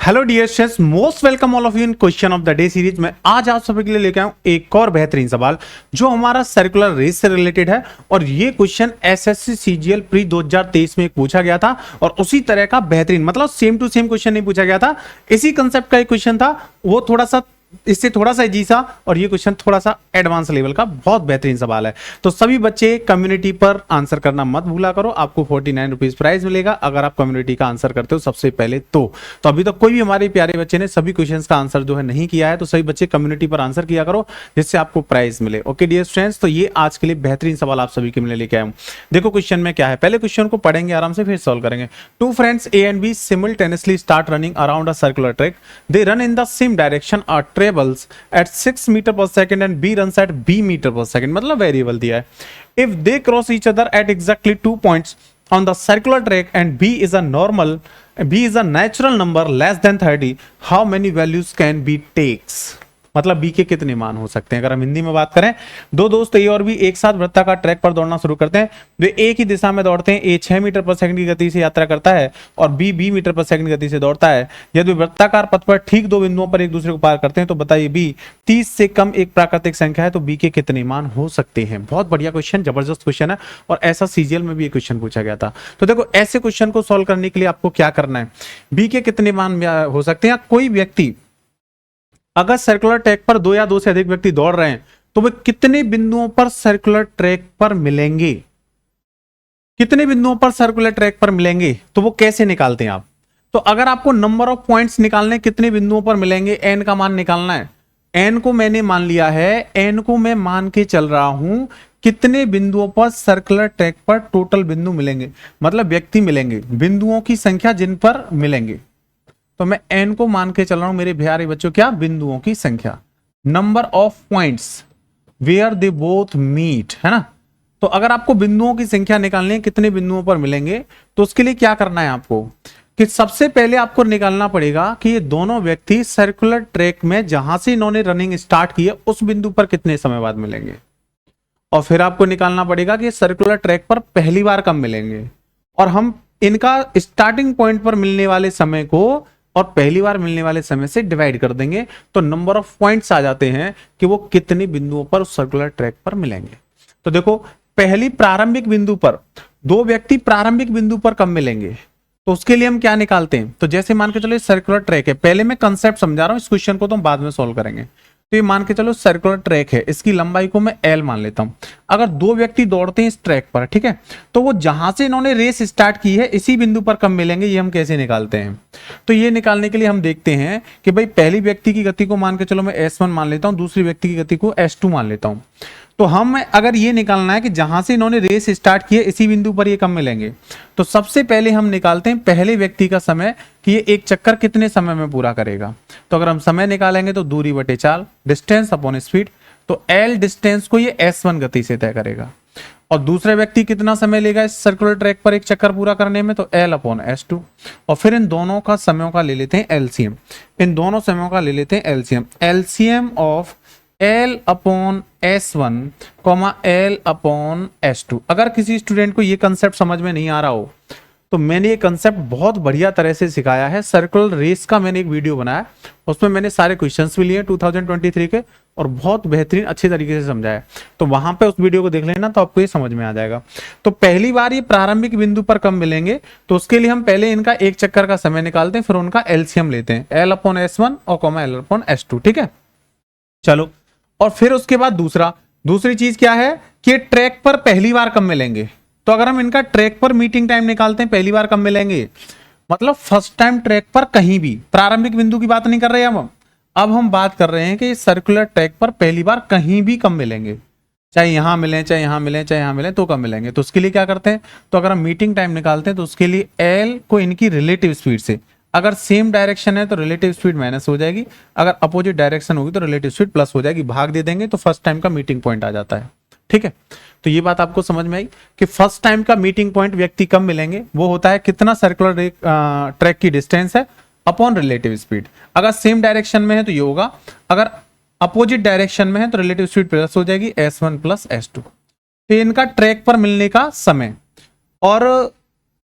Hello dear students, most welcome all of you in question of the day series में। आज आप सभी के लिए लेके आऊं एक और बेहतरीन सवाल जो हमारा सर्कुलर रेस से रिलेटेड है। और ये क्वेश्चन एसएससी सीजीएल प्री 2023 में एक पूछा गया था और उसी तरह का बेहतरीन, मतलब सेम टू सेम क्वेश्चन नहीं पूछा गया था, इसी कंसेप्ट का एक क्वेश्चन था। वो थोड़ा सा इससे थोड़ा सा इजी सा और ये क्वेश्चन थोड़ा सा एडवांस लेवल का बहुत बेहतरीन सवाल है। तो सभी बच्चे कम्युनिटी पर आंसर करना मत भूला करो, आपको 49 रुपीज प्राइज मिलेगा अगर आप कम्युनिटी का आंसर करते हो सबसे पहले। तो अभी तक कोई भी हमारे प्यारे बच्चे ने सभी क्वेश्चंस का आंसर जो है नहीं किया है, तो सभी बच्चे कम्युनिटी पर आंसर किया करो जिससे आपको प्राइज मिले। ओके डियर स्टूडेंट्स, तो ये आज के लिए बेहतरीन सवाल आप सभी के लिए लेके आया हूं। देखो क्वेश्चन में क्या है, पहले क्वेश्चन को पढ़ेंगे आराम से फिर सॉल्व करेंगे। Two friends A and B simultaneously start running around a circular track. They run in the same direction और travels at 6 meter per second and B runs at B meter per second, मतलब variable दिया है। If they cross each other at exactly 2 points on the circular track and B is a natural number less than 30, how many values can B takes? मतलब B के कितने मान हो सकते हैं। अगर हम हिंदी में बात करें, दो दोस्त ए और बी एक साथ वृत्ताकार ट्रैक पर दौड़ना शुरू करते हैं। वे एक ही दिशा में दौड़ते हैं। ए 6 मीटर पर सेकंड की गति से यात्रा करता है और बी मीटर पर सेकंड गति से दौड़ता है। यदि वृत्ताकार पथ पर ठीक दो बिंदुओं पर एक दूसरे को पार करते हैं तो बताइए बी 30 से कम एक प्राकृतिक संख्या है तो बी के कितने मान हो सकते हैं। बहुत बढ़िया क्वेश्चन, जबरदस्त क्वेश्चन है और ऐसा सीजीएल में भी एक क्वेश्चन पूछा गया था। तो देखो ऐसे क्वेश्चन को सॉल्व करने के लिए आपको क्या करना है, बी के कितने मान हो सकते हैं। कोई व्यक्ति अगर सर्कुलर ट्रैक पर दो या दो से अधिक व्यक्ति दौड़ रहे हैं तो वे कितने बिंदुओं पर सर्कुलर ट्रैक पर मिलेंगे, कितने बिंदुओं पर सर्कुलर ट्रैक पर मिलेंगे, तो वो कैसे निकालते हैं आप। तो अगर आपको नंबर ऑफ पॉइंट्स निकालने, कितने बिंदुओं पर मिलेंगे, एन का मान निकालना है। एन को मैंने मान लिया है, एन को मैं मान के चल रहा हूं कितने बिंदुओं पर सर्कुलर ट्रैक पर टोटल बिंदु मिलेंगे, मतलब व्यक्ति मिलेंगे, बिंदुओं की संख्या जिन पर मिलेंगे। तो मैं एन को मान के चल रहा हूं मेरे प्यारे बच्चों, क्या, बिंदुओं की संख्या, number of points where they both meet, है ना। तो अगर आपको बिंदुओं की संख्या निकालनी है कितने बिंदुओं पर मिलेंगे, तो उसके लिए क्या करना है आपको कि सबसे पहले आपको निकालना पड़ेगा कि ये दोनों व्यक्ति सर्कुलर ट्रैक में जहां से इन्होंने रनिंग स्टार्ट की है उस बिंदु पर कितने समय बाद मिलेंगे। और फिर आपको निकालना पड़ेगा कि सर्कुलर ट्रैक पर पहली बार कब मिलेंगे और हम इनका स्टार्टिंग पॉइंट पर मिलने वाले समय को और पहली बार मिलने वाले समय से डिवाइड कर देंगे तो नंबर ऑफ पॉइंट्स आ जाते हैं कि वो कितने बिंदुओं पर उस सर्कुलर ट्रैक पर मिलेंगे। तो देखो पहली प्रारंभिक बिंदु पर दो व्यक्ति प्रारंभिक बिंदु पर कब मिलेंगे, तो उसके लिए हम क्या निकालते हैं। तो जैसे मान के चलो सर्कुलर ट्रैक है, पहले मैं कंसेप्ट समझा रहा हूं, इस क्वेश्चन को तो हम बाद में सॉल्व करेंगे। तो ये मान के चलो सर्कुलर ट्रैक है, इसकी लंबाई को मैं एल मान लेता हूं। अगर दो व्यक्ति दौड़ते हैं इस ट्रैक पर, ठीक है, तो वो जहां से इन्होंने रेस स्टार्ट की है इसी बिंदु पर कब मिलेंगे, ये हम कैसे निकालते हैं। तो ये निकालने के लिए हम देखते हैं कि भाई पहली व्यक्ति की गति को मान के चलो मैं S1 मान लेता हूं, दूसरी व्यक्ति की गति को S2 मान लेता हूं। तो हम अगर ये निकालना है कि जहां से इन्होंने रेस स्टार्ट की है इसी बिंदु पर ये कब मिलेंगे, तो सबसे पहले हम निकालते हैं पहले व्यक्ति का समय कि ये एक चक्कर कितने समय में पूरा करेगा। तो अगर हम समय निकालेंगे तो दूरी बटे चाल, डिस्टेंस अपॉन स्पीड, तो L डिस्टेंस को ये S1 गति से तय करेगा। और दूसरा व्यक्ति कितना समय लेगा इस सर्कुलर ट्रैक पर एक चक्कर पूरा करने में, तो L अपॉन S2। और फिर इन दोनों का समयों का ले लेते हैं एलसीएम, इन दोनों समयों का ले लेते हैं LCM, LCM of L upon S1 L upon S2। अगर किसी स्टूडेंट को ये कंसेप्ट समझ में नहीं आ रहा हो तो मैंने ये कंसेप्ट बहुत बढ़िया तरह से सिखाया है, सर्कुलर रेस का मैंने एक वीडियो बनाया, उसमें मैंने सारे क्वेश्चंस भी लिए 2023 के और बहुत बेहतरीन अच्छे तरीके से समझाया। तो वहां पे उस वीडियो को देख लेना तो आपको ये समझ में आ जाएगा। तो पहली बार ये प्रारंभिक बिंदु पर कब मिलेंगे, तो उसके लिए हम पहले इनका एक चक्कर का समय निकालते हैं, फिर उनका एलसीएम लेते हैं, L अपॉन S1 और L अपॉन S2, ठीक है। चलो, और फिर उसके बाद दूसरी चीज क्या है कि ट्रैक पर पहली बार कब मिलेंगे। तो अगर हम इनका ट्रैक पर मीटिंग टाइम निकालते हैं, पहली बार कब मिलेंगे, मतलब फर्स्ट टाइम ट्रैक पर कहीं भी, प्रारंभिक बिंदु की बात नहीं कर रहे हैं अब हम बात कर रहे हैं कि सर्कुलर ट्रैक पर पहली बार कहीं भी कब मिलेंगे, चाहे यहां मिले, चाहे यहां मिले, चाहे यहां मिले, तो कब मिलेंगे। तो उसके लिए क्या करते हैं, तो अगर हम मीटिंग टाइम निकालते हैं तो उसके लिए एल को इनकी रिलेटिव स्पीड से, अगर सेम डायरेक्शन है तो रिलेटिव स्पीड माइनस हो जाएगी, अगर अपोजिट डायरेक्शन होगी तो रिलेटिव स्पीड प्लस हो जाएगी, भाग दे देंगे तो फर्स्ट टाइम का मीटिंग पॉइंट आ जाता है, ठीक है। तो ये बात आपको समझ में आई कि फर्स्ट टाइम का मीटिंग पॉइंट व्यक्ति कब मिलेंगे, वो होता है कितना सर्कुलर ट्रैक की डिस्टेंस है अपॉन रिलेटिव स्पीड। अगर सेम डायरेक्शन में है तो ये होगा, अगर अपोजिट डायरेक्शन में है तो रिलेटिव स्पीड प्लस हो जाएगी, S1 प्लस S2। तो इनका ट्रैक पर मिलने का समय, और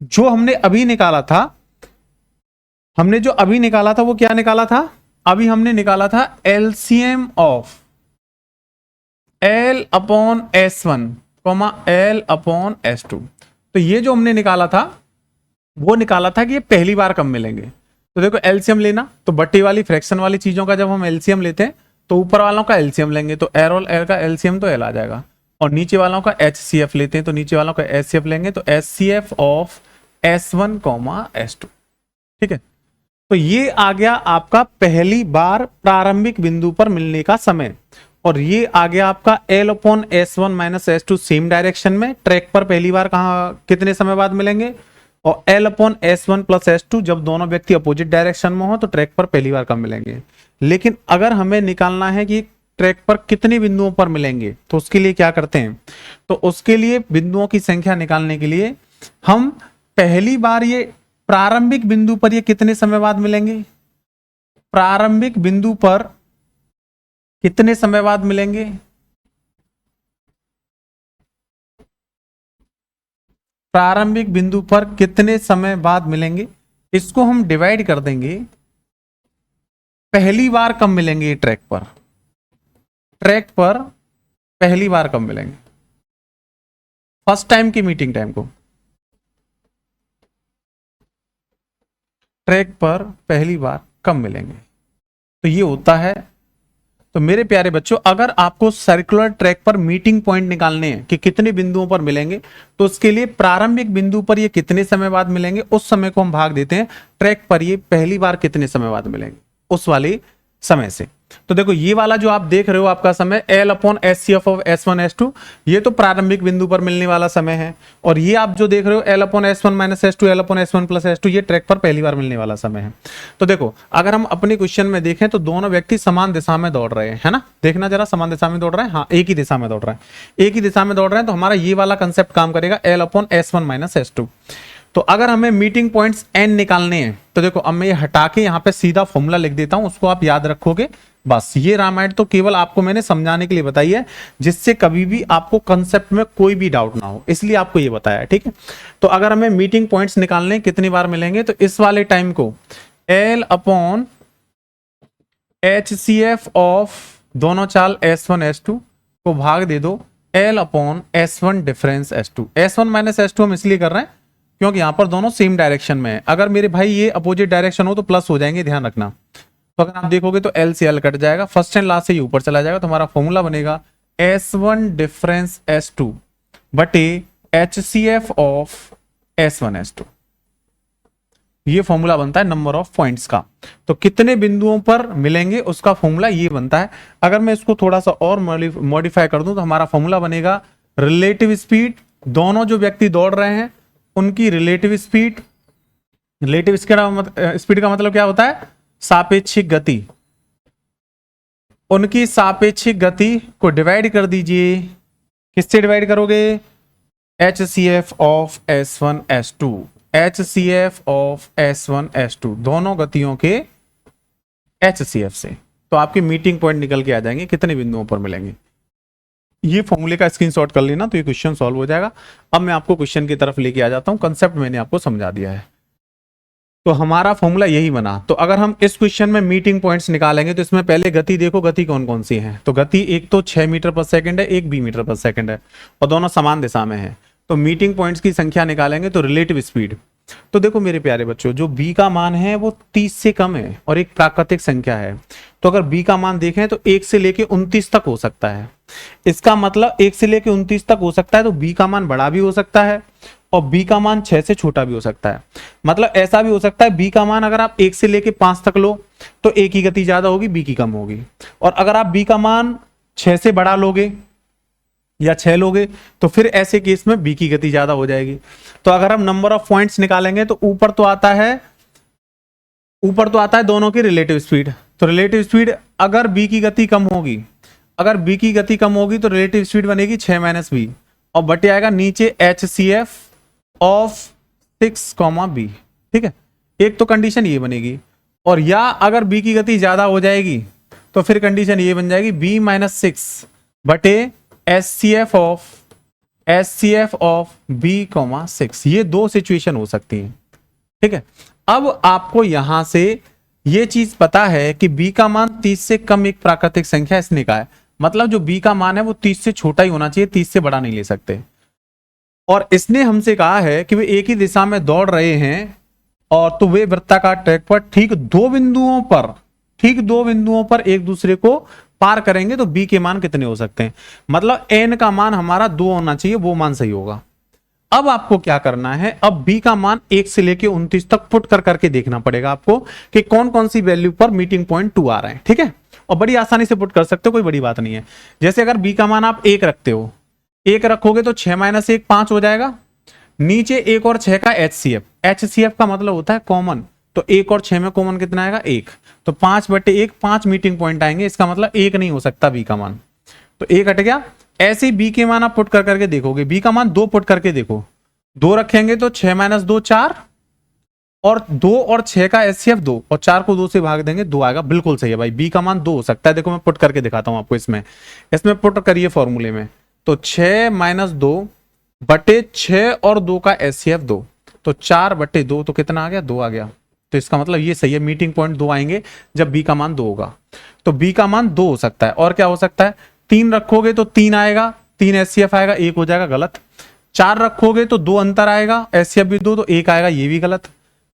जो हमने अभी निकाला था हमने जो अभी निकाला था वो क्या निकाला था, अभी हमने निकाला था LCM of L upon S1 comma L upon S2। तो ये जो हमने निकाला था वो निकाला था कि ये पहली बार कब मिलेंगे। तो देखो एलसीएम लेना, तो बट्टी वाली फ्रैक्शन वाली चीजों का जब हम एलसीएम लेते हैं तो ऊपर वालों का एलसीएम लेंगे, तो एल और एल का एलसीएम तो एल आ जाएगा, और नीचे वालों का एचसीएफ लेते हैं तो नीचे वालों का एचसीएफ लेंगे, तो HCF of S1 comma S2। ठीक है, तो ये आ गया आपका पहली बार प्रारंभिक बिंदु पर मिलने का समय, और ये आ गया आपका L upon S1 minus S2 same direction में ट्रैक पर पहली बार कहां कितने समय बाद मिलेंगे, और L upon S1 plus S2 जब दोनों व्यक्ति अपोजिट डायरेक्शन में हो तो ट्रैक पर पहली बार कब मिलेंगे। लेकिन अगर हमें निकालना है कि ट्रैक पर कितने बिंदुओं पर मिलेंगे तो उसके लिए क्या करते हैं, तो उसके लिए बिंदुओं की संख्या निकालने के लिए हम पहली बार ये प्रारंभिक बिंदु पर ये कितने समय बाद मिलेंगे, प्रारंभिक बिंदु पर कितने समय बाद मिलेंगे, प्रारंभिक बिंदु पर कितने समय बाद मिलेंगे, इसको हम डिवाइड कर देंगे पहली बार कब मिलेंगे ट्रैक पर, ट्रैक पर पहली बार कब मिलेंगे, फर्स्ट टाइम की मीटिंग टाइम को ट्रैक पर पहली बार कब मिलेंगे। तो ये होता है। तो मेरे प्यारे बच्चों, अगर आपको सर्कुलर ट्रैक पर मीटिंग पॉइंट निकालने हैं कि कितने बिंदुओं पर मिलेंगे, तो उसके लिए प्रारंभिक बिंदु पर ये कितने समय बाद मिलेंगे उस समय को हम भाग देते हैं ट्रैक पर ये पहली बार कितने समय बाद मिलेंगे उस वाले समय से। तो देखो ये वाला जो आप देख रहे हो आपका समय L upon HCF of S1 S2, ये तो प्रारंभिक बिंदु पर मिलने वाला समय है, और ये आप जो देख रहे हो L upon S1 minus S2 L upon S1 plus S2 ये ट्रैक पर पहली बार मिलने वाला समय है। तो देखो अगर हम अपने क्वेश्चन में देखें तो दोनों व्यक्ति समान दिशा में दौड़ रहे हैं, है ना, देखना जरा समान दिशा में दौड़ रहे हैं, हाँ एक ही दिशा में दौड़ रहे हैं, एक ही दिशा में दौड़ रहे हैं, तो हमारा ये वाला कंसेप्ट काम करेगा L upon S1 minus S2। तो अगर हमें मीटिंग पॉइंट्स n निकालने हैं तो देखो अब मैं ये हटा के यहाँ पे सीधा फॉर्मूला लिख देता हूं, उसको आप याद रखोगे बस। ये रामायण तो केवल आपको मैंने समझाने के लिए बताई है, जिससे कभी भी आपको कंसेप्ट में कोई भी डाउट ना हो, इसलिए आपको ये बताया है। ठीक है, तो अगर हमें मीटिंग पॉइंट्स निकालने कितनी बार मिलेंगे, तो इस वाले टाइम को L अपॉन HCF ऑफ दोनों चाल S1 S2 को भाग दे दो L upon S1 difference S2। S1 minus S2 हम इसलिए कर रहे हैं क्योंकि यहां पर दोनों सेम डायरेक्शन में है, अगर मेरे भाई ये अपोजिट डायरेक्शन हो तो प्लस हो जाएंगे, ध्यान रखना। तो अगर आप देखोगे तो L से L कट जाएगा, फर्स्ट एंड लास्ट से ये ऊपर चला जाएगा, तो हमारा फॉर्मूला बनेगा S1 डिफरेंस S2 बटे HCF ऑफ S1 S2। ये फॉर्मूला बनता है नंबर ऑफ पॉइंट्स का। तो कितने बिंदुओं पर मिलेंगे उसका फॉर्मूला ये बनता है। अगर मैं इसको थोड़ा सा और मॉडिफाई कर दूं तो हमारा फॉर्मूला बनेगा रिलेटिव स्पीड, दोनों जो व्यक्ति दौड़ रहे हैं उनकी रिलेटिव स्पीड, रिलेटिव स्पीड का मतलब क्या होता है, सापेक्षिक गति, उनकी सापेक्षिक गति को डिवाइड कर दीजिए, किससे डिवाइड करोगे, HCF of S1 S2, HCF of S1 S2 दोनों गतियों के HCF से, तो आपके मीटिंग पॉइंट निकल के आ जाएंगे कितने बिंदुओं पर मिलेंगे। ये फॉर्मूले का स्क्रीनशॉट कर लेना तो ये क्वेश्चन सॉल्व हो जाएगा। अब मैं आपको क्वेश्चन की तरफ लेके आ जाता हूं, कंसेप्ट मैंने आपको समझा दिया है। तो हमारा फॉर्मूला यही बना। तो अगर हम इस क्वेश्चन में मीटिंग पॉइंट्स निकालेंगे तो इसमें पहले गति देखो, गति कौन कौन सी है, तो गति एक तो 6 मीटर पर सेकंड है, एक 20 मीटर पर सेकंड है, और दोनों समान दिशा में है। तो मीटिंग पॉइंट्स की संख्या निकालेंगे तो रिलेटिव स्पीड, तो देखो मेरे प्यारे बच्चों जो b का मान है वो 30 से कम है और एक प्राकृतिक संख्या है, तो अगर b का मान देखें तो 1 से लेके 29 तक हो सकता है। इसका मतलब 1 से लेके 29 तक हो सकता है, तो b का मान बड़ा भी हो सकता है और b का मान 6 से छोटा भी हो सकता है। मतलब ऐसा भी हो सकता है b का मान अगर आप 1 से लेके 5 तक लो तो a की गति ज्यादा होगी, b की कम होगी, और अगर आप b का मान 6 से बड़ा लोगे या 6 लोगे तो फिर ऐसे केस में b की गति ज्यादा हो जाएगी। तो अगर हम नंबर ऑफ पॉइंट्स निकालेंगे तो ऊपर तो आता है दोनों की रिलेटिव स्पीड। तो रिलेटिव स्पीड अगर b की गति कम होगी, अगर b की गति कम होगी तो रिलेटिव स्पीड बनेगी 6 माइनस b और बटे आएगा नीचे HCF ऑफ 6, b। ठीक है, एक तो कंडीशन ये बनेगी, और या अगर b की गति ज्यादा हो जाएगी तो फिर कंडीशन ये बन जाएगी b माइनस 6 बटे HCF ऑफ b, 6। ये दो सिचुएशन हो सकती हैं। ठीक है, अब आपको यहां से ये चीज पता है कि b का मान 30 से कम एक प्राकृतिक संख्या इसने कहा है, मतलब जो b का मान है वो 30 से छोटा ही होना चाहिए, 30 से बड़ा नहीं ले सकते। और इसने हमसे कहा है कि वे एक ही दिशा में दौड़ रहे हैं और तो वे वृत्ताकार ट्रैक पर ठीक दो बिंदुओं पर एक दूसरे को पार करेंगे, तो b के मान कितने हो सकते हैं, मतलब n का मान हमारा 2 होना चाहिए, वो मान सही होगा। अब आपको क्या करना है, अब b का मान 1 से लेके 29 तक पुट कर करके देखना पड़ेगा आपको कि कौन कौन सी वैल्यू पर मीटिंग पॉइंट 2 आ रहे हैं, ठीक है। और बड़ी आसानी से पुट कर सकते हो, कोई बड़ी बात नहीं है। जैसे अगर b का मान आप 1 रखते हो, 1 रखोगे तो 6 - 1 5 हो जाएगा, नीचे 1 और 6 का HCF का मतलब होता है कॉमन, तो 1 और 6 में कॉमन कितना आएगा 1, तो 5/1 5 मीटिंग पॉइंट आएंगे, इसका मतलब 1 नहीं हो सकता b का मान, तो 1 हट गया। ऐसे b के मान आप पुट कर करके देखोगे, b का मान 2 पुट करके देखो, 2 रखेंगे तो 6 - 2 4, और 2 और 6 का HCF 2, और 4 को 2 से भाग देंगे 2 आएगा, बिल्कुल सही है भाई, b का मान 2 हो सकता है। देखो मैं पुट करके दिखाता हूं आपको, इसमें पुट करिए फॉर्मूले में, तो 6 - 2 बटे 6 और 2 का HCF 2, तो 4/2, तो कितना आ गया 2 आ गया, तो इसका मतलब ये सही है, मीटिंग पॉइंट 2 आएंगे जब b का मान 2 होगा, तो b का मान 2 हो सकता है। और क्या हो सकता है, 3 रखोगे तो 3 आएगा, 3 HCF आएगा, 1 हो जाएगा गलत। 4 रखोगे तो 2 अंतर आएगा, HCF भी 2, तो 1 आएगा, ये भी गलत।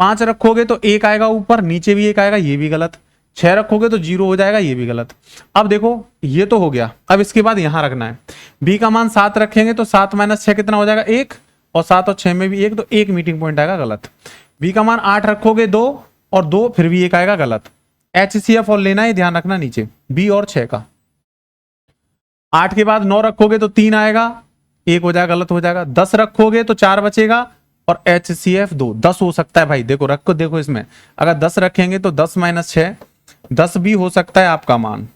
5 रखोगे तो 1 आएगा ऊपर, नीचे भी 1 आएगा, ये भी गलत। 6 रखोगे तो 0 हो जाएगा, ये भी गलत। अब देखो ये तो हो गया, अब इसके बाद यहां रखना है, b का मान 7 रखेंगे तो 7 - 6 कितना हो जाएगा 1, और 7 और 6 में भी 1, तो 1 मीटिंग पॉइंट आएगा गलत। b का मान 8 रखोगे 2, और 2 फिर भी 1 आएगा गलत। HCF और लेना है, ध्यान रखना नीचे b और 6 का। 8 के बाद 9 रखोगे तो 3 आएगा, 1 हो जाएगा, गलत हो जाएगा। 10 रखोगे तो 4 बचेगा, और HCF 2, 10 हो सकता है भाई, देखो रख को देखो, इसमें अगर 10 रखेंगे तो 10 - 6 10 भी हो सकता है आपका मान,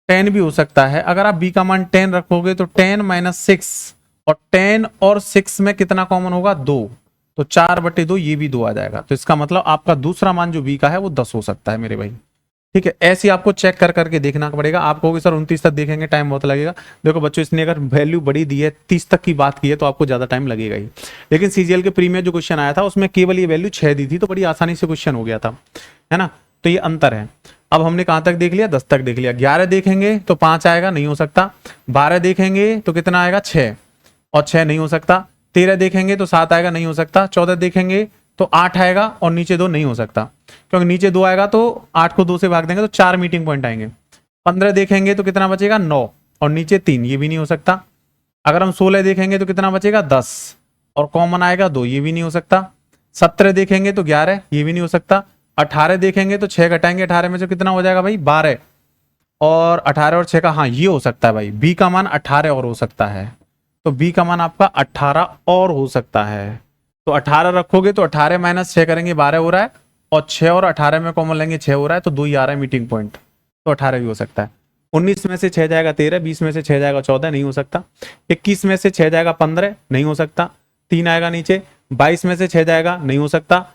10 भी हो सकता है। अगर आप b का मान 10 रखोगे तो 10 - 6, और 10 और 6 में कितना कॉमन होगा 2, तो 4/2, ये भी 2 आ जाएगा, तो इसका मतलब आपका दूसरा मान जो b का है वो 10 हो सकता है मेरे भाई, ठीक है। ऐसे आपको चेक कर करके देखना पड़ेगा। आप कहोगे सर 29 तक देखेंगे, टाइम बहुत लगेगा। देखो बच्चों, इसने अगर वैल्यू बड़ी दी है, 30 तक की बात की है, तो आपको ज्यादा टाइम लगेगा ही। लेकिन सीजीएल के प्री में जो क्वेश्चन आया था उसमें केवल ये वैल्यू 6 दी थी, तो बड़ी आसानी से क्वेश्चन हो गया था, है ना। तो ये अंतर है। अब हमने कहां तक देख लिया, 10 तक देख लिया। 11 देखेंगे तो 5 आएगा, नहीं हो सकता। 12 देखेंगे तो कितना आएगा 6, और 6 नहीं हो सकता। 13 देखेंगे तो 7 आएगा, नहीं हो सकता। 14 देखेंगे तो 8 आएगा, और नीचे 2 नहीं हो सकता, क्योंकि नीचे 2 आएगा तो 8 को 2 से भाग देंगे तो 4 मीटिंग पॉइंट आएंगे। 15 देखेंगे तो कितना बचेगा 9, और नीचे 3, ये भी नहीं हो सकता। अगर हम 16 देखेंगे तो कितना बचेगा 10, और कॉमन आएगा 2, ये भी नहीं हो सकता। 17 देखेंगे तो 11, ये भी नहीं हो सकता। 18 देखेंगे तो 6 घटाएंगे 18 में से कितना हो जाएगा भाई 12, और 18 और 6 का, हाँ ये हो सकता है भाई, b का मान 18 और हो सकता है, तो b का मान आपका 18 और हो सकता है। तो 18 रखोगे तो 18 - 6 करेंगे 12 हो रहा है, और 6 और 18 में कॉमन लेंगे 6 हो रहा है, तो 2 ही आ रहा है मीटिंग पॉइंट, तो 18 भी हो सकता है। 19 में से 6 जाएगा 13, 20 में से 6 जाएगा 14, नहीं हो सकता। 21 में से 6 जाएगा 15, नहीं हो सकता। 3 आएगा नीचे। 22 में से 6 जाएगा, नहीं हो सकता।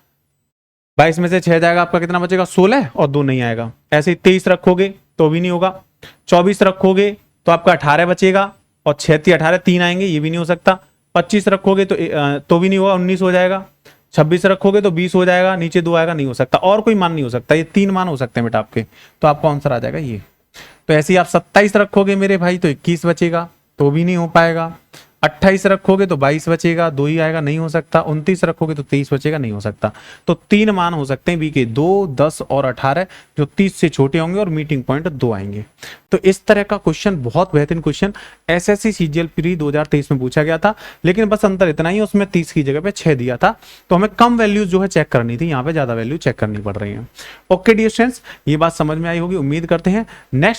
22 में से 6 जाएगा, आपका कितना बचेगा 16, और 2 नहीं आएगा। ऐसे ही 23 रखोगे तो भी नहीं होगा। 24 रखोगे तो आपका 18 बचेगा, और 6 × 18 3 आएंगे, ये भी नहीं हो सकता। 25 रखोगे तो भी नहीं होगा, 19 हो जाएगा। 26 रखोगे तो 20 हो जाएगा, नीचे 2 आएगा, नहीं हो सकता। और कोई मान नहीं हो सकता, ये 3 मान हो सकते हैं बेटा आपके, तो आपका आंसर आ जाएगा ये। तो ऐसे ही आप 27 रखोगे मेरे भाई तो 21 बचेगा, तो भी नहीं हो पाएगा। 28 रखोगे तो 22 बचेगा, 2 ही आएगा, नहीं हो सकता। 29 रखोगे तो 23 बचेगा, नहीं हो सकता। तो 3 मान हो सकते हैं बी के, 2, 10 और 18, जो 30 से छोटे होंगे, और मीटिंग पॉइंट 2 आएंगे। तो इस तरह का क्वेश्चन, बहुत बेहतरीन क्वेश्चन एसएससी सीजीएल प्री 2023 में पूछा गया था। लेकिन बस अंतर इतना ही, उसमें 30 की जगह पे 6 दिया था, तो हमें कम वैल्यूज जो है चेक करनी थी, यहाँ पे ज्यादा वैल्यू चेक करनी पड़ रही है। ओके डियर स्टूडेंट्स, ये बात समझ में आई होगी, उम्मीद करते हैं। नेक्स्ट